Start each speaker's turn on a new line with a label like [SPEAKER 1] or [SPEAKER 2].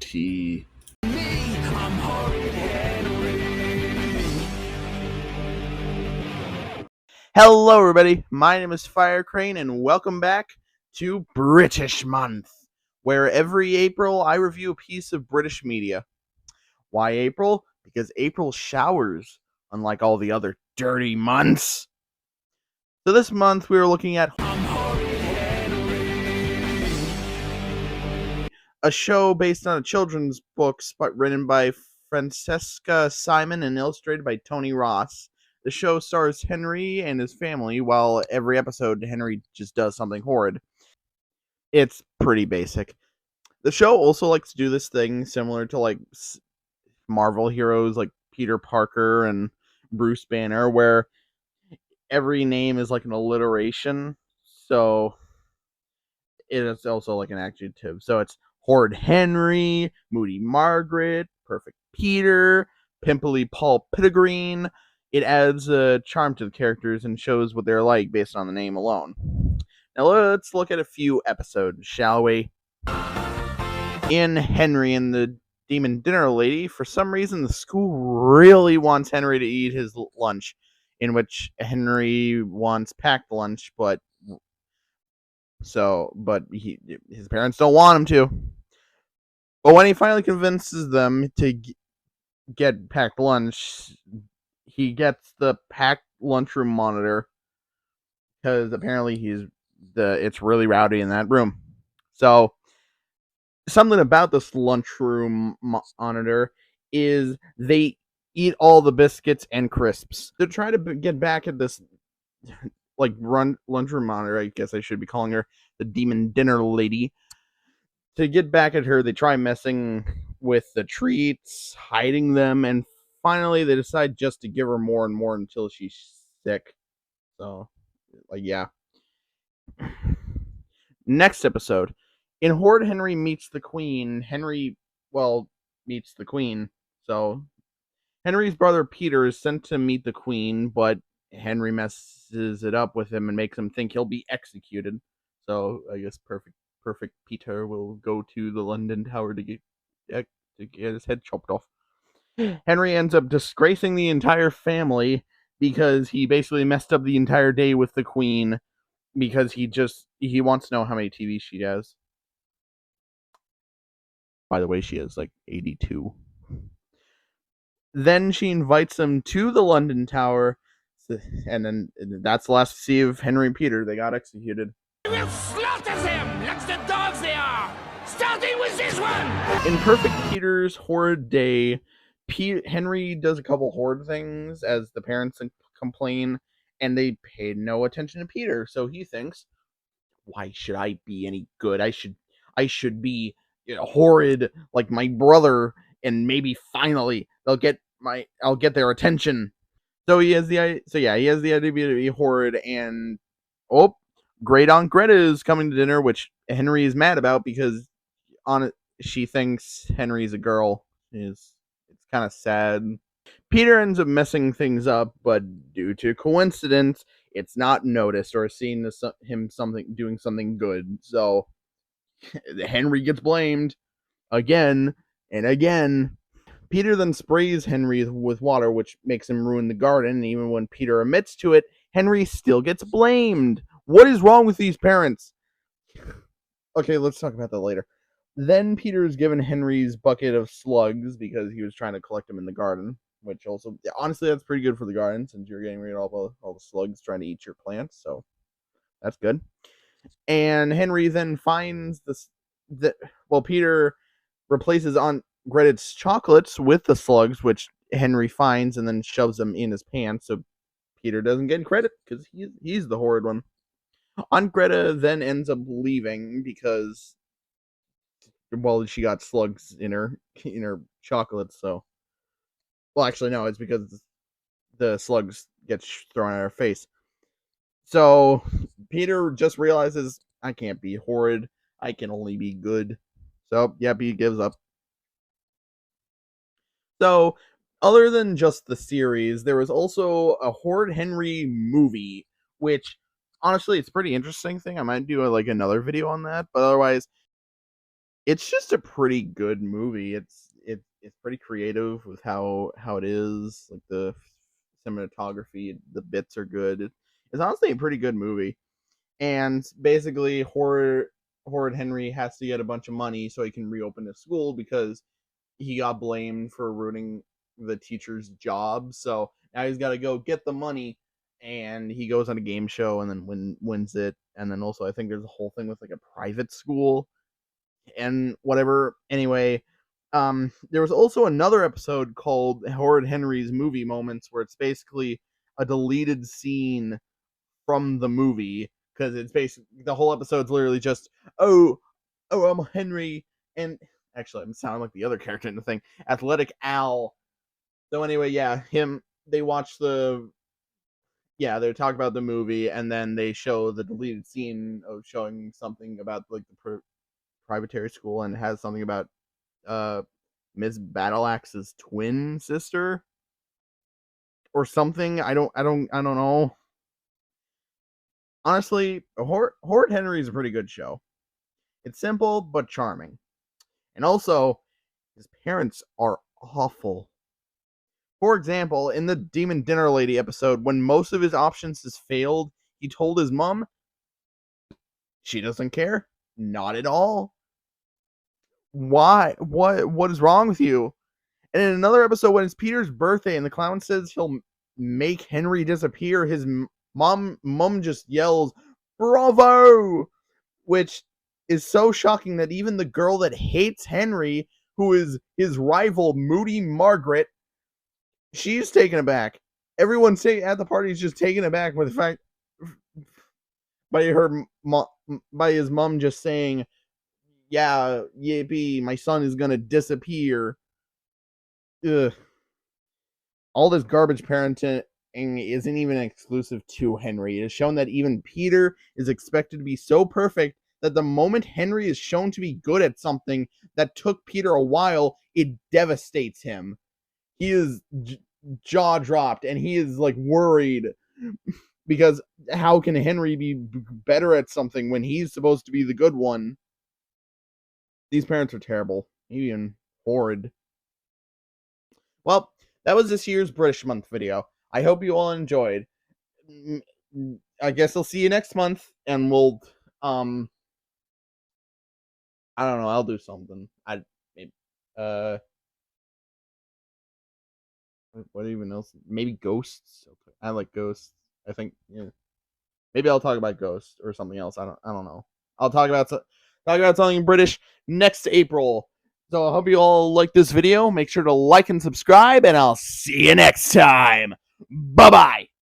[SPEAKER 1] tea. I'm Horrid Henry. Hello, everybody. My name is Fire Crane, and welcome back to British Month, where every April I review a piece of British media. Why April? Because April showers, unlike all the other dirty months. So this month we were looking at a show based on a children's book written by Francesca Simon and illustrated by Tony Ross. The show stars Henry and his family, while every episode Henry just does something horrid. It's pretty basic. The show also likes to do this thing similar to like Marvel heroes like Peter Parker and Bruce Banner, where every name is like an alliteration. So it is also like an adjective. So it's Horrid Henry, Moody Margaret, Perfect Peter, Pimply Paul Pettigreen. It adds a charm to the characters and shows what they're like based on the name alone. Now let's look at a few episodes, shall we? In Henry and the Demon Dinner Lady, for some reason the school really wants Henry to eat his lunch, in which Henry wants packed lunch, but his parents don't want him to. But when he finally convinces them to get packed lunch, he gets the packed lunchroom monitor because apparently it's really rowdy in that room. So something about this lunchroom monitor is they eat all the biscuits and crisps. To try to get back at this like lunchroom monitor, I guess I should be calling her the Demon Dinner Lady. To get back at her, they try messing with the treats, hiding them, and finally they decide just to give her more and more until she's sick. So, like, yeah. Next episode. In Horrid Henry Meets the Queen, Henry meets the Queen. So, Henry's brother Peter is sent to meet the Queen, but Henry messes it up with him and makes him think he'll be executed. So, I guess Perfect Peter will go to the London Tower to get his head chopped off. Henry ends up disgracing the entire family because he basically messed up the entire day with the Queen because he wants to know how many TVs she has. By the way, she has like 82. Then she invites him to the London Tower, and then that's the last we see of Henry and Peter. They got executed.
[SPEAKER 2] We will slaughter them like the dogs they are, starting with this one!
[SPEAKER 1] In Perfect Peter's horrid day, Henry does a couple horrid things as the parents complain, and they pay no attention to Peter. So he thinks, why should I be any good? I should be horrid like my brother, and maybe finally I'll get their attention. So he has the idea to be horrid, and Great Aunt Greta is coming to dinner, which Henry is mad about because she thinks Henry's a girl. It's kind of sad. Peter ends up messing things up, but due to coincidence, it's not noticed or seen as him doing something good. So Henry gets blamed again and again. Peter then sprays Henry with water, which makes him ruin the garden. And even when Peter admits to it, Henry still gets blamed. What is wrong with these parents? Okay, let's talk about that later. Then Peter is given Henry's bucket of slugs because he was trying to collect them in the garden, which also, honestly, that's pretty good for the garden since you're getting rid of all the slugs trying to eat your plants, so that's good. And Henry then finds Peter replaces Aunt Greta's chocolates with the slugs, which Henry finds and then shoves them in his pants, so Peter doesn't get credit because he's the horrid one. Aunt Greta then ends up leaving because, she got slugs in her chocolates. So, actually, no, it's because the slugs get thrown at her face. So Peter just realizes, I can't be horrid. I can only be good. So, yep, he gives up. So, other than just the series, there was also a Horrid Henry movie, which, honestly, it's a pretty interesting thing. I might do another video on that, but otherwise, it's just a pretty good movie. It's pretty creative with how it is. Like the cinematography, the bits are good. It's honestly a pretty good movie. And basically, Horrid Henry has to get a bunch of money so he can reopen his school because he got blamed for ruining the teacher's job. So now he's got to go get the money, and he goes on a game show and then wins it. And then also, I think there's a whole thing with like a private school and whatever. Anyway, there was also another episode called Horrid Henry's Movie Moments, where it's basically a deleted scene from the movie, because it's basically the whole episode's literally just I'm Henry, and actually I'm sounding like the other character in the thing, Athletic Al. So anyway, yeah, they watch they talk about the movie, and then they show the deleted scene of showing something about like the privatary school, and it has something about Miss Battleaxe's twin sister or something. I don't know. Honestly, Horrid Henry is a pretty good show. It's simple but charming. And also, his parents are awful. For example, in the Demon Dinner Lady episode, when most of his options has failed, he told his mom she doesn't care. Not at all. Why? What is wrong with you? And in another episode, when it's Peter's birthday and the clown says he'll make Henry disappear, his mom just yells, "Bravo!" Which is so shocking that even the girl that hates Henry, who is his rival, Moody Margaret, she's taken aback. Everyone at the party is just taken aback by the fact by his mom just saying, "Yeah, yippee, my son is gonna disappear." Ugh. All this garbage parenting isn't even exclusive to Henry. It is shown that even Peter is expected to be so perfect that the moment Henry is shown to be good at something that took Peter a while, it devastates him. He is jaw dropped, and he is like worried because how can Henry be better at something when he's supposed to be the good one? These parents are terrible, even horrid. Well, that was this year's British Month video. I hope you all enjoyed. I guess I'll see you next month, and we'll I don't know, I'll do something. What even else? Maybe ghosts. I like ghosts. I think, yeah. Maybe I'll talk about ghosts or something else. I don't know. I'll talk about something British next April. So I hope you all like this video. Make sure to like and subscribe, and I'll see you next time. Bye-bye.